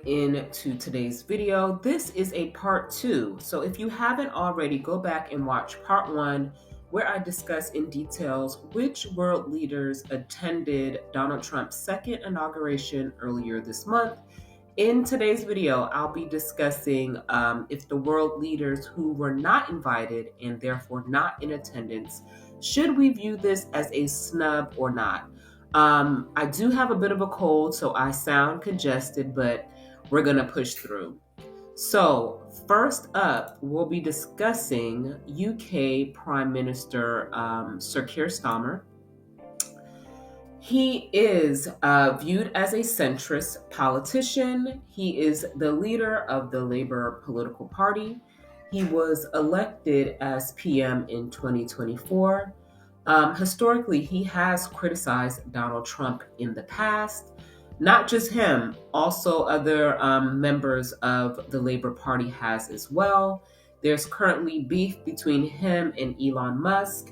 into today's video. This is a part 2. So if you haven't already, go back and watch part 1, where I discuss in details which world leaders attended Donald Trump's second inauguration earlier this month. In today's video, I'll be discussing if the world leaders who were not invited and therefore not in attendance, should we view this as a snub or not? I do have a bit of a cold, so I sound congested, but we're going to push through. So, first up, we'll be discussing UK Prime Minister Sir Keir Starmer. He is viewed as a centrist politician. He is the leader of the Labour political party. He was elected as PM in 2024. Historically, he has criticized Donald Trump in the past. Not just him, also other members of the Labour Party has as well. There's currently beef between him and Elon Musk,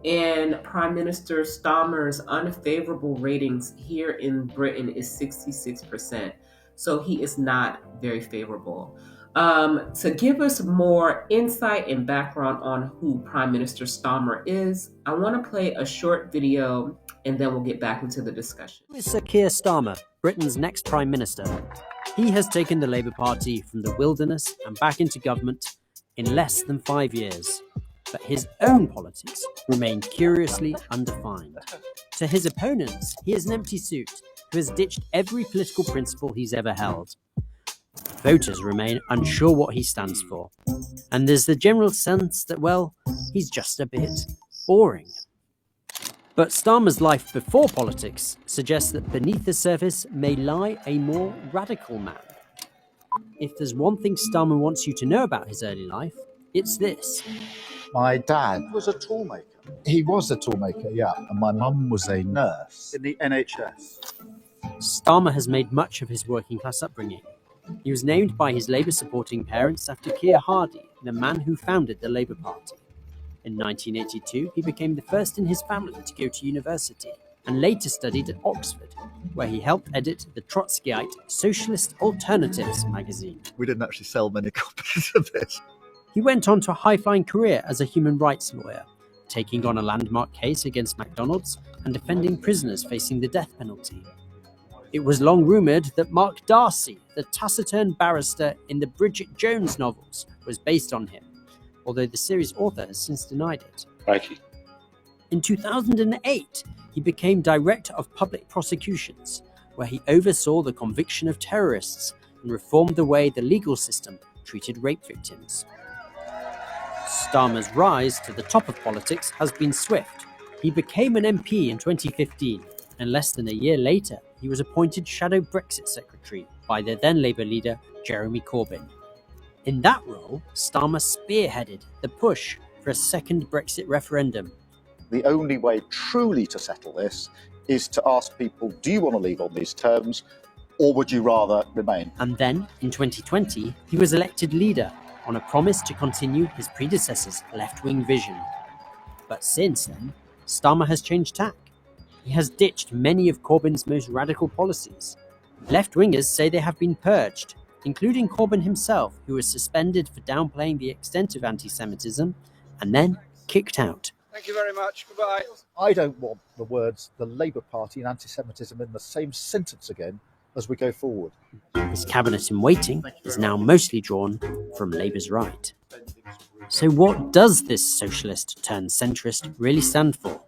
and Prime Minister Starmer's unfavorable ratings here in Britain is 66%. So he is not very favorable. To give us more insight and background on who Prime Minister Starmer is, I want to play a short video and then we'll get back into the discussion. Who is Sir Keir Starmer, Britain's next Prime Minister? He has taken the Labour Party from the wilderness and back into government in less than 5 years. But his own politics remain curiously undefined. To his opponents, he is an empty suit who has ditched every political principle he's ever held. Voters remain unsure what he stands for, and there's the general sense that, well, he's just a bit boring. But Starmer's life before politics suggests that beneath the surface may lie a more radical man. If there's one thing Starmer wants you to know about his early life, it's this. My dad was a toolmaker. He was a toolmaker, yeah. And my mum was a nurse in the NHS. Starmer has made much of his working class upbringing. He was named by his Labour-supporting parents after Keir Hardie, the man who founded the Labour Party. In 1982, he became the first in his family to go to university, and later studied at Oxford, where he helped edit the Trotskyite Socialist Alternatives magazine. We didn't actually sell many copies of this. He went on to a high-flying career as a human rights lawyer, taking on a landmark case against McDonald's and defending prisoners facing the death penalty. It was long rumoured that Mark Darcy, the taciturn barrister in the Bridget Jones novels, was based on him, although the series author has since denied it. Crikey. In 2008, he became Director of Public Prosecutions, where he oversaw the conviction of terrorists and reformed the way the legal system treated rape victims. Starmer's rise to the top of politics has been swift. He became an MP in 2015, and less than a year later, he was appointed Shadow Brexit Secretary by the then Labour leader Jeremy Corbyn. In that role, Starmer spearheaded the push for a second Brexit referendum. The only way truly to settle this is to ask people, do you want to leave on these terms, or would you rather remain? And then, in 2020, he was elected leader on a promise to continue his predecessor's left-wing vision. But since then, Starmer has changed tack. He has ditched many of Corbyn's most radical policies. Left-wingers say they have been purged, including Corbyn himself, who was suspended for downplaying the extent of anti-Semitism and then kicked out. Thank you very much. Goodbye. I don't want the words the Labour Party and anti-Semitism in the same sentence again as we go forward. His cabinet in waiting is now mostly drawn from Labour's right. So what does this socialist turned centrist really stand for?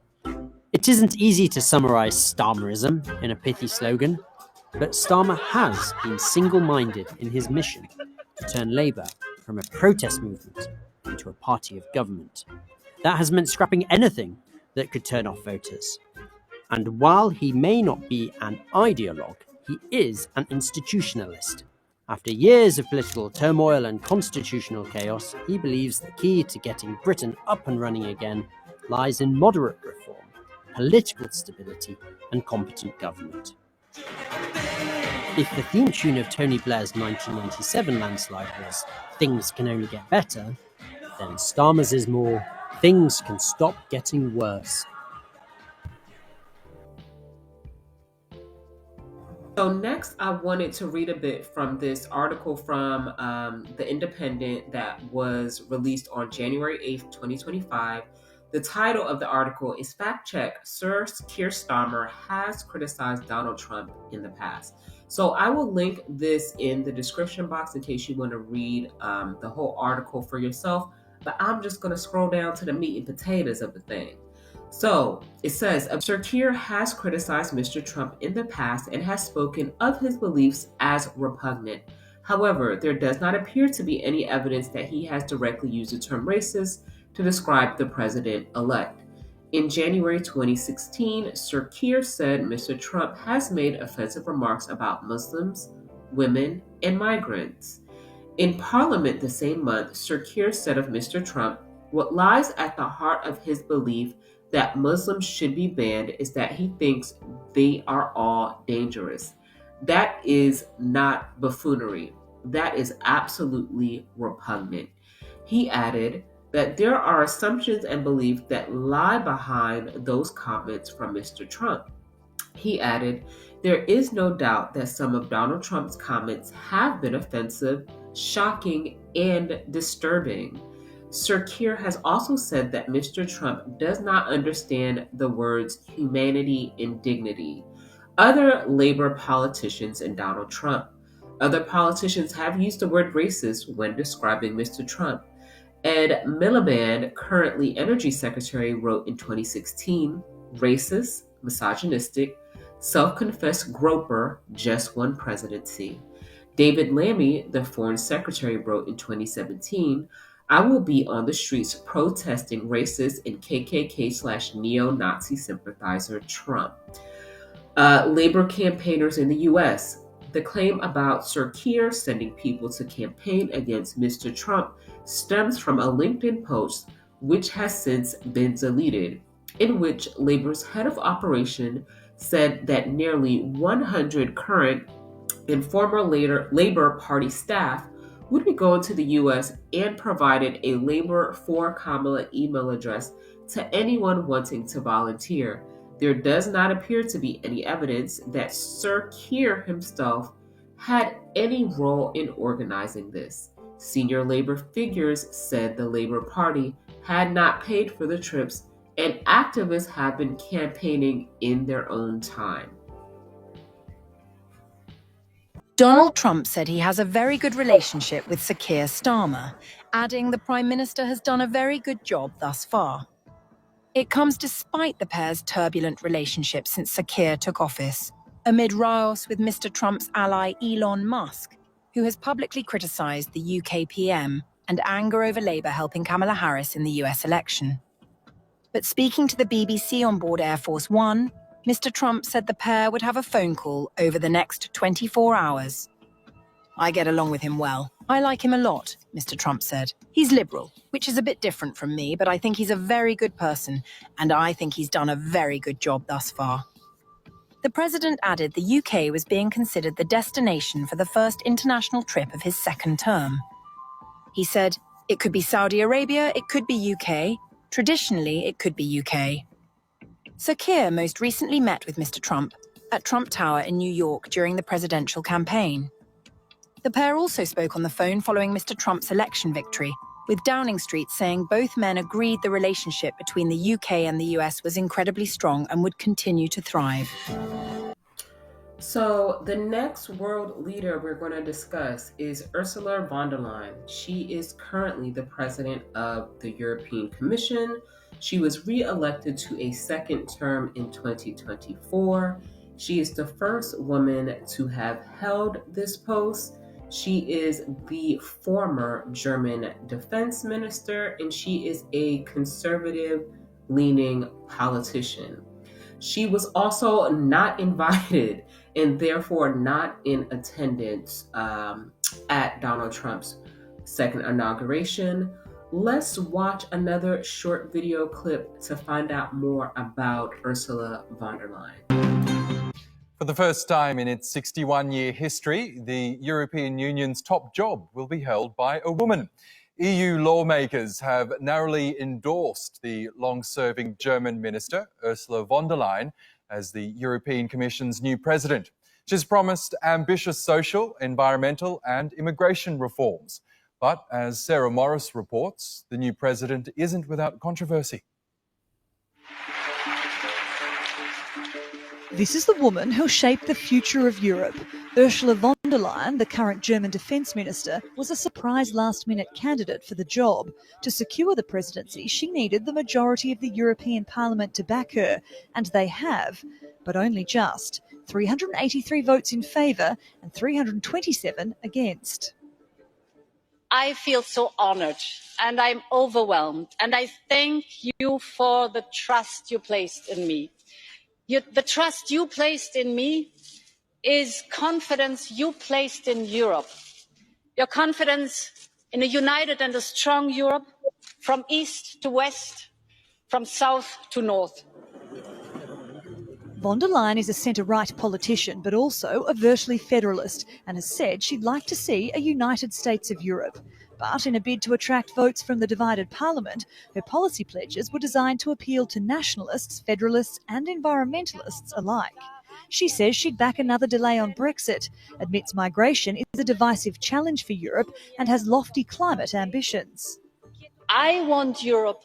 It isn't easy to summarise Starmerism in a pithy slogan, but Starmer has been single-minded in his mission to turn Labour from a protest movement into a party of government. That has meant scrapping anything that could turn off voters. And while he may not be an ideologue, he is an institutionalist. After years of political turmoil and constitutional chaos, he believes the key to getting Britain up and running again lies in moderate reform, political stability, and competent government. If the theme tune of Tony Blair's 1997 landslide was "Things Can Only Get Better," then Starmer's is more "Things Can Stop Getting Worse." So next, I wanted to read a bit from this article from The Independent that was released on January 8th, 2025. The title of the article is Fact Check, Sir Keir Starmer has criticized Donald Trump in the past. So I will link this in the description box in case you want to read the whole article for yourself. But I'm just going to scroll down to the meat and potatoes of the thing. So it says, Sir Keir has criticized Mr. Trump in the past and has spoken of his beliefs as repugnant. However, there does not appear to be any evidence that he has directly used the term racist to describe the president-elect. In January 2016, Sir Keir said Mr. Trump has made offensive remarks about Muslims, women, and migrants. In Parliament the same month, Sir Keir said of Mr. Trump, what lies at the heart of his belief that Muslims should be banned is that he thinks they are all dangerous. That is not buffoonery. That is absolutely repugnant. He added that there are assumptions and beliefs that lie behind those comments from Mr. Trump. He added, there is no doubt that some of Donald Trump's comments have been offensive, shocking, and disturbing. Sir Keir has also said that Mr. Trump does not understand the words humanity and dignity. Other Labor politicians and Donald Trump. Other politicians have used the word racist when describing Mr. Trump. Ed Miliband, currently Energy Secretary, wrote in 2016, racist, misogynistic, self-confessed groper, just one presidency. David Lammy, the Foreign Secretary, wrote in 2017, I will be on the streets protesting racist and KKK/neo-Nazi sympathizer Trump. Labor campaigners in the U.S. The claim about Sir Keir sending people to campaign against Mr. Trump stems from a LinkedIn post which has since been deleted, in which Labor's head of operation said that nearly 100 current and former Labor Party staff would be going to the U.S. and provided a Labor for Kamala email address to anyone wanting to volunteer. There does not appear to be any evidence that Sir Keir himself had any role in organizing this. Senior Labor figures said the Labor Party had not paid for the trips, and activists have been campaigning in their own time. Donald Trump said he has a very good relationship with Sir Keir Starmer, adding the Prime Minister has done a very good job thus far. It comes despite the pair's turbulent relationship since Sir Keir took office, amid rios with Mr. Trump's ally Elon Musk, who has publicly criticised the UK PM, and anger over Labour helping Kamala Harris in the US election. But speaking to the BBC on board Air Force One, Mr. Trump said the pair would have a phone call over the next 24 hours. I get along with him well. I like him a lot, Mr. Trump said. He's liberal, which is a bit different from me, but I think he's a very good person, and I think he's done a very good job thus far. The president added the UK was being considered the destination for the first international trip of his second term. He said, it could be Saudi Arabia, it could be UK. Traditionally, it could be UK. Sir Keir most recently met with Mr. Trump at Trump Tower in New York during the presidential campaign. The pair also spoke on the phone following Mr. Trump's election victory, with Downing Street saying both men agreed the relationship between the UK and the US was incredibly strong and would continue to thrive. So the next world leader we're going to discuss is Ursula von der Leyen. She is currently the president of the European Commission. She was re-elected to a second term in 2024. She is the first woman to have held this post. She is the former German defense minister, and she is a conservative-leaning politician. She was also not invited and therefore not in attendance at Donald Trump's second inauguration. Let's watch another short video clip to find out more about Ursula von der Leyen. For the first time in its 61-year history, the European Union's top job will be held by a woman. EU lawmakers have narrowly endorsed the long-serving German minister, Ursula von der Leyen, as the European Commission's new president. She's promised ambitious social, environmental and immigration reforms. But as Sarah Morris reports, the new president isn't without controversy. This is the woman who'll shape the future of Europe. Ursula von der Leyen, the current German defence minister, was a surprise last-minute candidate for the job. To secure the presidency, she needed the majority of the European Parliament to back her, and they have, but only just. 383 votes in favour and 327 against. I feel so honoured and I'm overwhelmed, and I thank you for the trust you placed in me. The trust you placed in me is confidence you placed in Europe. Your confidence in a united and a strong Europe, from east to west, from south to north. Von der Leyen is a centre-right politician, but also a virtually federalist, and has said she'd like to see a United States of Europe. But in a bid to attract votes from the divided parliament, her policy pledges were designed to appeal to nationalists, federalists and environmentalists alike. She says she'd back another delay on Brexit, admits migration is a divisive challenge for Europe and has lofty climate ambitions. I want Europe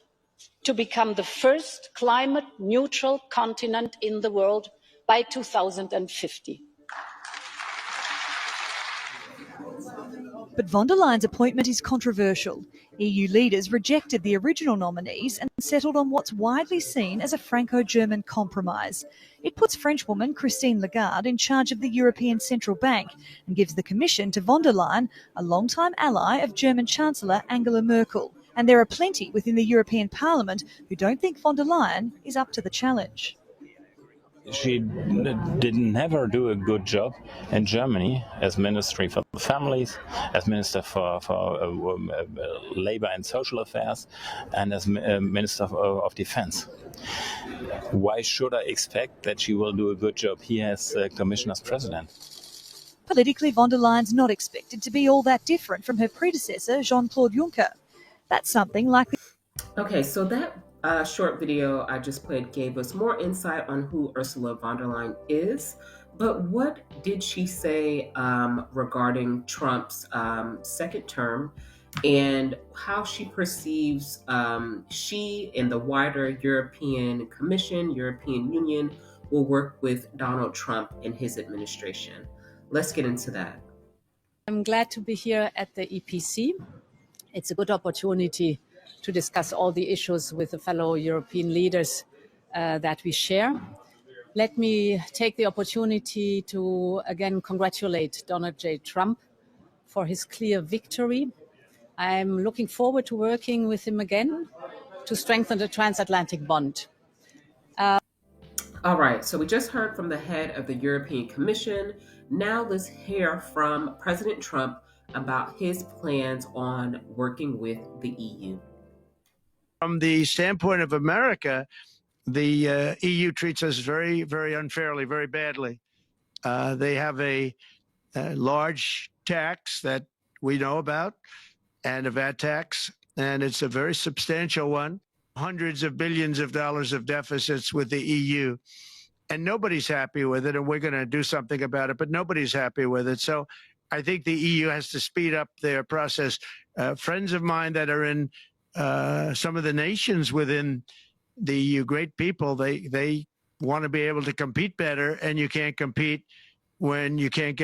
to become the first climate-neutral continent in the world by 2050. But von der Leyen's appointment is controversial. EU leaders rejected the original nominees and settled on what's widely seen as a Franco-German compromise. It puts Frenchwoman Christine Lagarde in charge of the European Central Bank and gives the Commission to von der Leyen, a long-time ally of German Chancellor Angela Merkel. And there are plenty within the European Parliament who don't think von der Leyen is up to the challenge. She did never do a good job in Germany as Ministry for the Families, as Minister for Labour and Social Affairs, and as Minister of Defence. Why should I expect that she will do a good job here as Commissioner's President? Politically, von der Leyen's not expected to be all that different from her predecessor, Jean-Claude Juncker. That's something like... Okay, so that short video I just played gave us more insight on who Ursula von der Leyen is, but what did she say regarding Trump's second term and how she perceives she and the wider European Commission, European Union will work with Donald Trump and his administration? Let's get into that. I'm glad to be here at the EPC. It's a good opportunity to discuss all the issues with the fellow European leaders that we share. Let me take the opportunity to again congratulate Donald J. Trump for his clear victory. I'm looking forward to working with him again to strengthen the transatlantic bond. All right, so we just heard from the head of the European Commission. Now let's hear from President Trump about his plans on working with the EU. From the standpoint of America, the EU treats us very, very unfairly, very badly. They have a large tax that we know about, and a VAT tax, and it's a very substantial one. Hundreds of billions of dollars of deficits with the EU, and nobody's happy with it, and we're going to do something about it, but nobody's happy with it. So I think the EU has to speed up their process. Friends of mine that are in some of the nations within the EU, great people, they want to be able to compete better, and you can't compete when you can't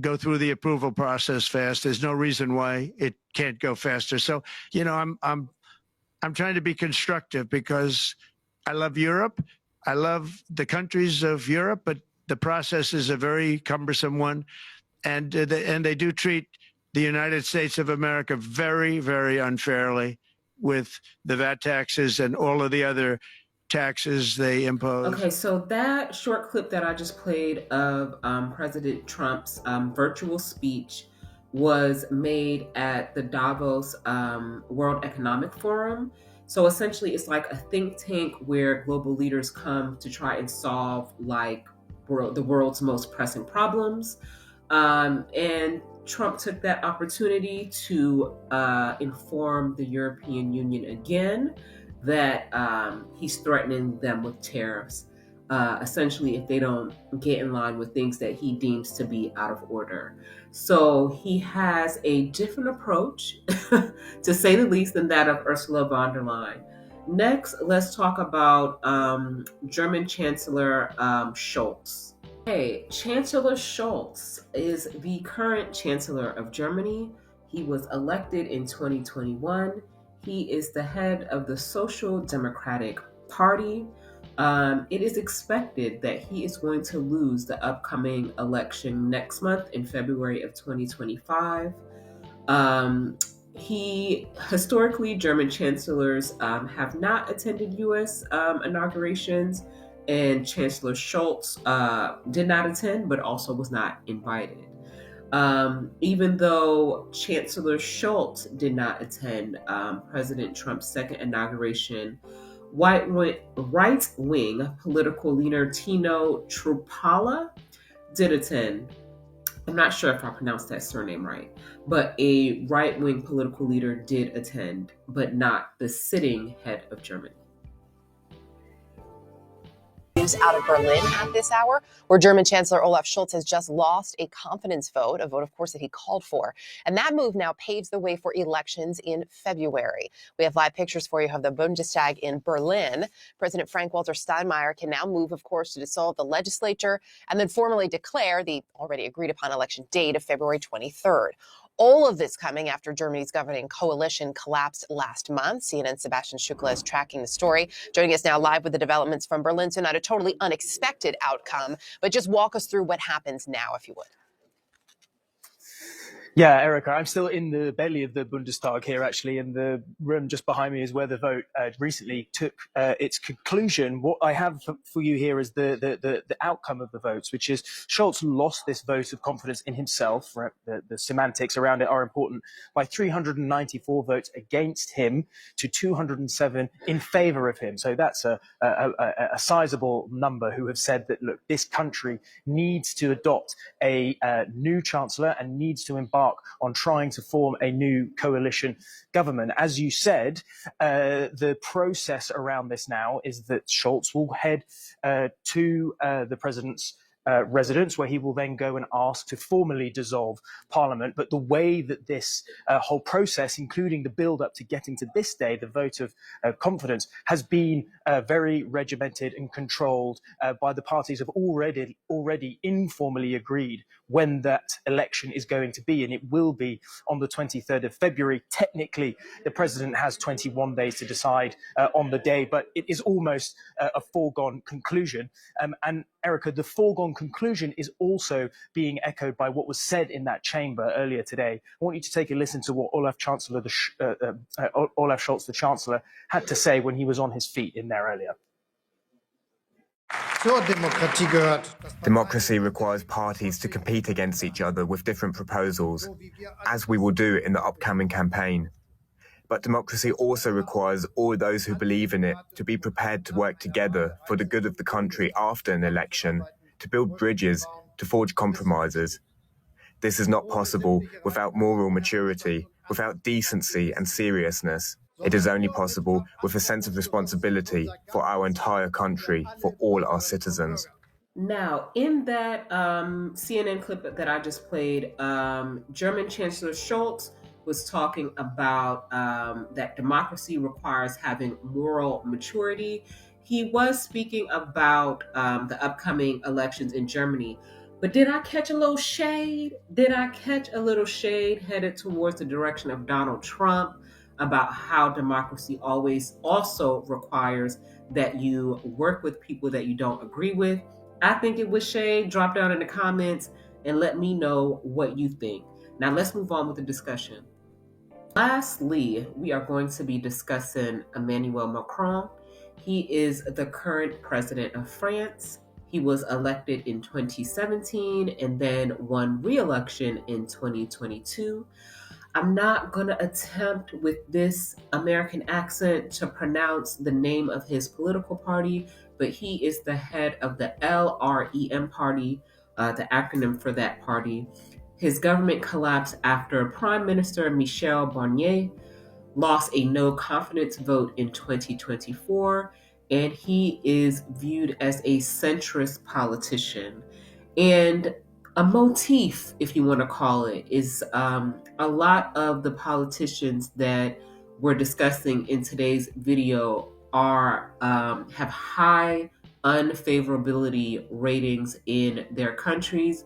go through the approval process fast. There's no reason why it can't go faster. So, you know, I'm trying to be constructive because I love Europe. I love the countries of Europe, but the process is a very cumbersome one, and they do treat the United States of America very, very unfairly with the VAT taxes and all of the other taxes they impose. Okay, so that short clip that I just played of President Trump's virtual speech was made at the Davos World Economic Forum. So essentially, it's like a think tank where global leaders come to try and solve like the world's most pressing problems. And Trump took that opportunity to inform the European Union again that he's threatening them with tariffs. essentially if they don't get in line with things that he deems to be out of order. So he has a different approach, to say the least, than that of Ursula von der Leyen. Next, let's talk about German Chancellor Scholz. Okay, Chancellor Scholz is the current Chancellor of Germany. He was elected in 2021. He is the head of the Social Democratic Party. It is expected that he is going to lose the upcoming election next month in February of 2025. Historically, German chancellors have not attended U.S. Inaugurations, and Chancellor Scholz did not attend, but also was not invited. Even though Chancellor Scholz did not attend President Trump's second inauguration, right-wing political leader Tino Trupala did attend. I'm not sure if I pronounced that surname right, but a right-wing political leader did attend, but not the sitting head of Germany. News out of Berlin at this hour, where German Chancellor Olaf Scholz has just lost a confidence vote, a vote, of course, that he called for. And that move now paves the way for elections in February. We have live pictures for you of the Bundestag in Berlin. President Frank-Walter Steinmeier can now move, of course, to dissolve the legislature and then formally declare the already agreed upon election date of February 23rd. All of this coming after Germany's governing coalition collapsed last month. CNN's Sebastian Schukla is tracking the story. Joining us now live with the developments from Berlin. So not a totally unexpected outcome, but just walk us through what happens now, if you would. Yeah, Erica, I'm still in the belly of the Bundestag here, actually, and the room just behind me is where the vote recently took its conclusion. What I have for you here is the outcome of the votes, which is Scholz lost this vote of confidence in himself. Right? The semantics around it are important, by 394 votes against him to 207 in favor of him. So that's a sizable number who have said that, look, this country needs to adopt a new chancellor and needs to embark on trying to form a new coalition government. As you said, the process around this now is that Scholz will head to the president's residence, where he will then go and ask to formally dissolve parliament. But the way that this whole process, including the build-up to getting to this day, the vote of confidence, has been very regimented and controlled by the parties have already informally agreed when that election is going to be, and it will be on the 23rd of February. Technically, the president has 21 days to decide on the day, but it is almost a foregone conclusion. And Erica, the foregone conclusion is also being echoed by what was said in that chamber earlier today. I want you to take a listen to what Olaf Scholz, the Chancellor, had to say when he was on his feet in there earlier. Democracy requires parties to compete against each other with different proposals, as we will do in the upcoming campaign. But democracy also requires all those who believe in it to be prepared to work together for the good of the country after an election, to build bridges, to forge compromises. This is not possible without moral maturity, without decency and seriousness. It is only possible with a sense of responsibility for our entire country, for all our citizens. Now, in that CNN clip that I just played, German Chancellor Scholz was talking about that democracy requires having moral maturity. He was speaking about the upcoming elections in Germany. But did I catch a little shade? Did I catch a little shade headed towards the direction of Donald Trump about how democracy always also requires that you work with people that you don't agree with? I think it was shade. Drop down in the comments and let me know what you think. Now let's move on with the discussion. Lastly, we are going to be discussing Emmanuel Macron. He is the current president of France. He was elected in 2017 and then won re-election in 2022. I'm not going to attempt with this American accent to pronounce the name of his political party, but he is the head of the LREM party, the acronym for that party. His government collapsed after Prime Minister Michel Barnier lost a no confidence vote in 2024, and he is viewed as a centrist politician. And a motif, if you want to call it, is a lot of the politicians that we're discussing in today's video are have high unfavorability ratings in their countries,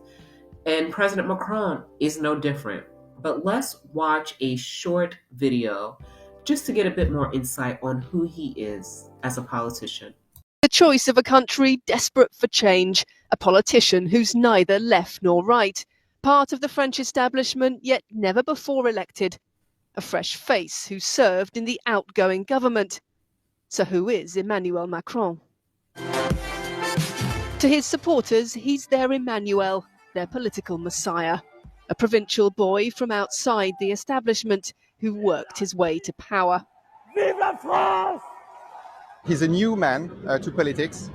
and President Macron is no different. But let's watch a short video just to get a bit more insight on who he is as a politician. The choice of a country desperate for change, a politician who's neither left nor right, part of the French establishment yet never before elected, a fresh face who served in the outgoing government. So who is Emmanuel Macron? To his supporters, he's their Emmanuel, their political messiah, a provincial boy from outside the establishment who worked his way to power. Vive la France! He's a new man to politics.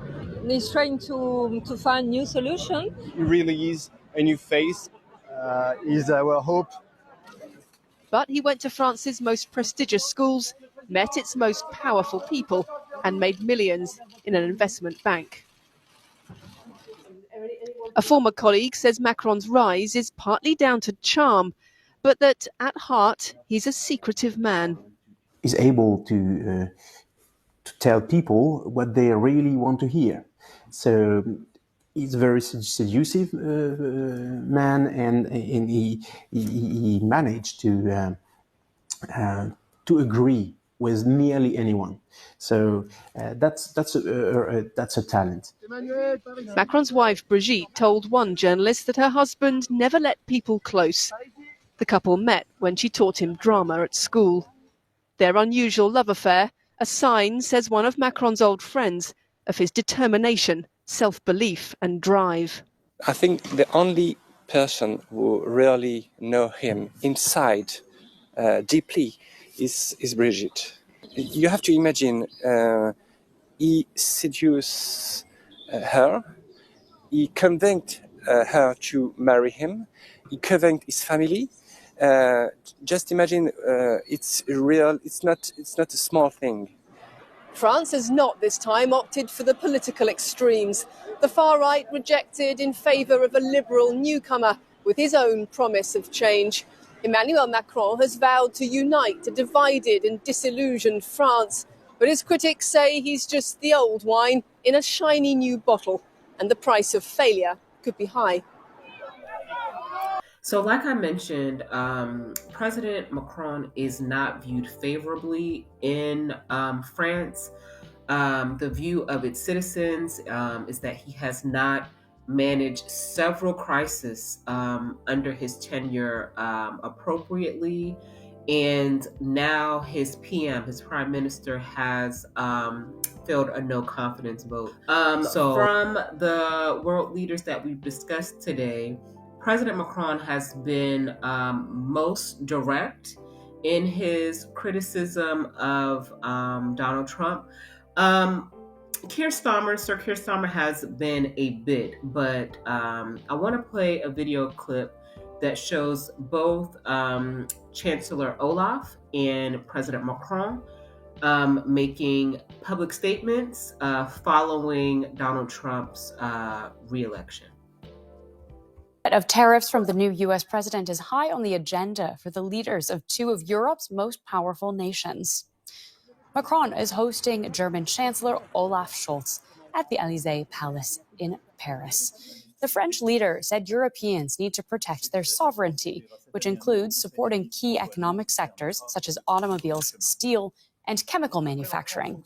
He's trying to find new solutions. He really is a new face. He's our hope. But he went to France's most prestigious schools, met its most powerful people, and made millions in an investment bank. A former colleague says Macron's rise is partly down to charm, but that at heart he's a secretive man. He's able to tell people what they really want to hear. So he's a very seductive man, and he managed to agree with nearly anyone. So that's a talent. Macron's wife Brigitte told one journalist that her husband never let people close. The couple met when she taught him drama at school. Their unusual love affair, a sign, says one of Macron's old friends, of his determination, self-belief and drive. I think the only person who really know him inside deeply is Brigitte. You have to imagine he seduced her, he convinced her to marry him, he convinced his family. Just imagine, it's real. It's not a small thing. France has not this time opted for the political extremes. The far right rejected in favour of a liberal newcomer with his own promise of change. Emmanuel Macron has vowed to unite a divided and disillusioned France, but his critics say he's just the old wine in a shiny new bottle, and the price of failure could be high. So like I mentioned, President Macron is not viewed favorably in France. The view of its citizens is that he has not managed several crises under his tenure appropriately. And now his PM, his prime minister, has failed a no confidence vote. So from the world leaders that we've discussed today, President Macron has been most direct in his criticism of Donald Trump. Sir Keir Starmer has been a bit, but I want to play a video clip that shows both Chancellor Olaf and President Macron making public statements following Donald Trump's re-election. Of tariffs from the new U.S. president is high on the agenda for the leaders of two of Europe's most powerful nations. Macron is hosting German Chancellor Olaf Scholz at the Élysée Palace in Paris. The French leader said Europeans need to protect their sovereignty, which includes supporting key economic sectors such as automobiles, steel, and chemical manufacturing.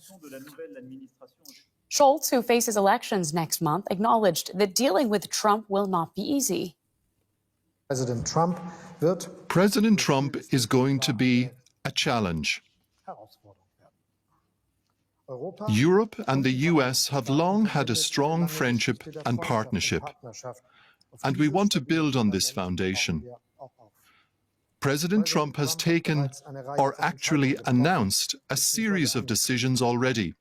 Scholz, who faces elections next month, acknowledged that dealing with Trump will not be easy. President Trump is going to be a challenge. Europe and the US have long had a strong friendship and partnership, and we want to build on this foundation. President Trump has taken, or actually announced, a series of decisions already,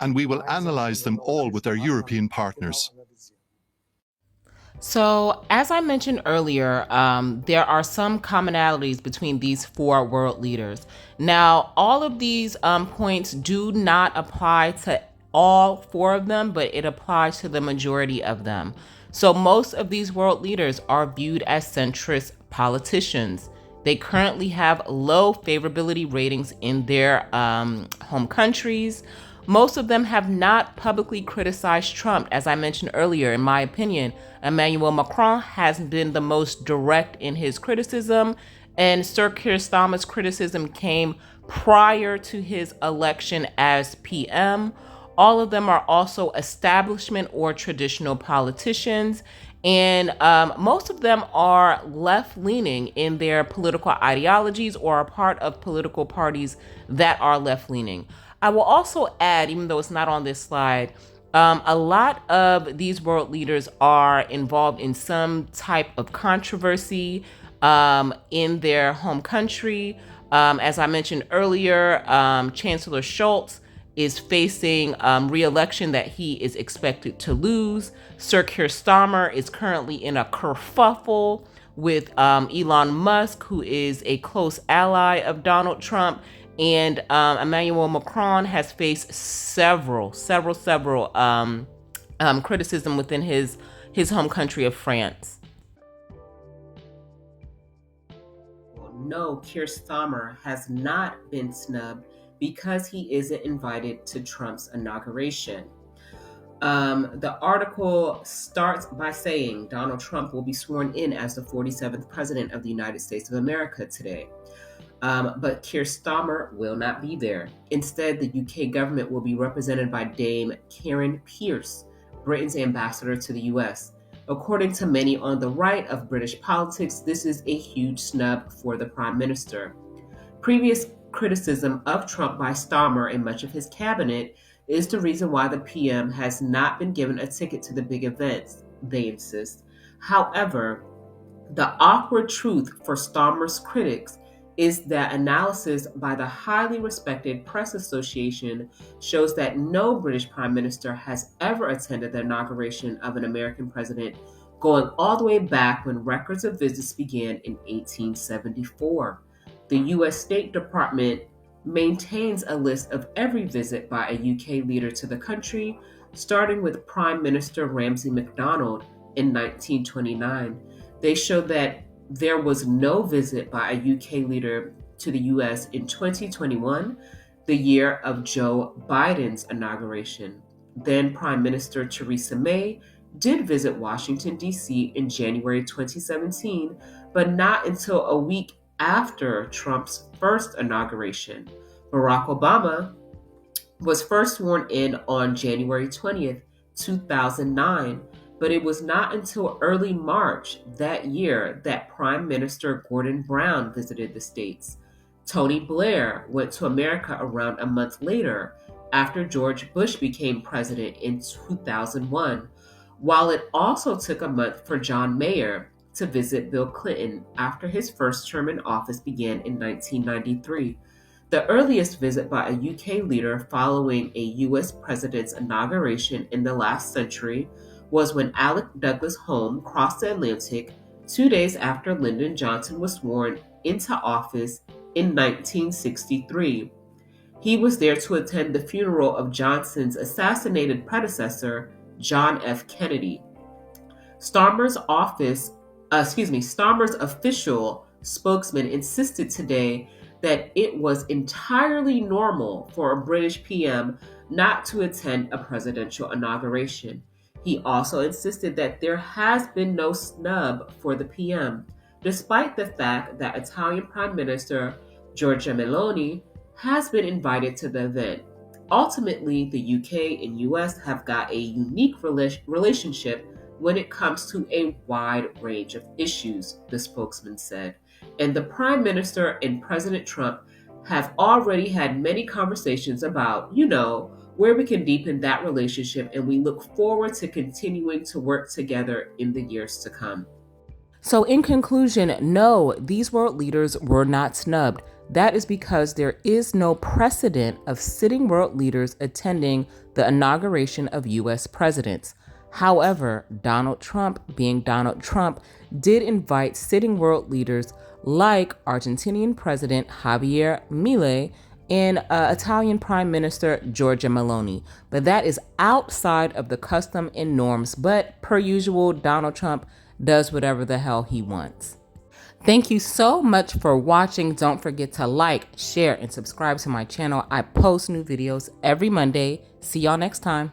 and we will analyze them all with our European partners. So, as I mentioned earlier, there are some commonalities between these four world leaders. Now, all of these points do not apply to all 4 of them, but it applies to the majority of them. So most of these world leaders are viewed as centrist politicians. They currently have low favorability ratings in their home countries. Most of them have not publicly criticized Trump. As I mentioned earlier, in my opinion, Emmanuel Macron has been the most direct in his criticism, and Sir Keir Starmer's criticism came prior to his election as PM. All of them are also establishment or traditional politicians, and most of them are left-leaning in their political ideologies or are part of political parties that are left-leaning. I will also add, even though it's not on this slide, a lot of these world leaders are involved in some type of controversy in their home country. As I mentioned earlier, Chancellor Scholz is facing re-election that he is expected to lose. Sir Keir Starmer is currently in a kerfuffle with Elon Musk, who is a close ally of Donald Trump. And Emmanuel Macron has faced several criticism within his home country of France. No, Keir Starmer has not been snubbed because he isn't invited to Trump's inauguration. The article starts by saying Donald Trump will be sworn in as the 47th president of the United States of America today. But Keir Starmer will not be there. Instead, the UK government will be represented by Dame Karen Pierce, Britain's ambassador to the US. According to many on the right of British politics, this is a huge snub for the Prime Minister. Previous criticism of Trump by Starmer and much of his cabinet is the reason why the PM has not been given a ticket to the big events, they insist. However, the awkward truth for Starmer's critics is that analysis by the highly respected Press Association shows that no British Prime Minister has ever attended the inauguration of an American president, going all the way back when records of visits began in 1874. The U.S. State Department maintains a list of every visit by a UK leader to the country, starting with Prime Minister Ramsay MacDonald in 1929. They show that there was no visit by a UK leader to the US in 2021, the year of Joe Biden's inauguration. Then Prime Minister Theresa May did visit Washington, D.C. in January 2017, but not until a week after Trump's first inauguration. Barack Obama was first sworn in on January 20th, 2009, but it was not until early March that year that Prime Minister Gordon Brown visited the States. Tony Blair went to America around a month later, after George Bush became president in 2001, while it also took a month for John Mayer to visit Bill Clinton after his first term in office began in 1993. The earliest visit by a UK leader following a US president's inauguration in the last century was when Alec Douglas Home crossed the Atlantic 2 days after Lyndon Johnson was sworn into office in 1963. He was there to attend the funeral of Johnson's assassinated predecessor, John F. Kennedy. Starmer's official spokesman insisted today that it was entirely normal for a British PM not to attend a presidential inauguration. He also insisted that there has been no snub for the PM, despite the fact that Italian Prime Minister Giorgia Meloni has been invited to the event. Ultimately, the UK and US have got a unique relationship when it comes to a wide range of issues, the spokesman said. And the Prime Minister and President Trump have already had many conversations about, where we can deepen that relationship, and we look forward to continuing to work together in the years to come. So in conclusion, no, these world leaders were not snubbed. That is because there is no precedent of sitting world leaders attending the inauguration of U.S. presidents. However, Donald Trump, being Donald Trump, did invite sitting world leaders like Argentinian President Javier Milei in Italian Prime Minister Giorgia Meloni. But that is outside of the custom and norms. But per usual, Donald Trump does whatever the hell he wants. Thank you so much for watching. Don't forget to like, share, and subscribe to my channel. I post new videos every Monday. See y'all next time.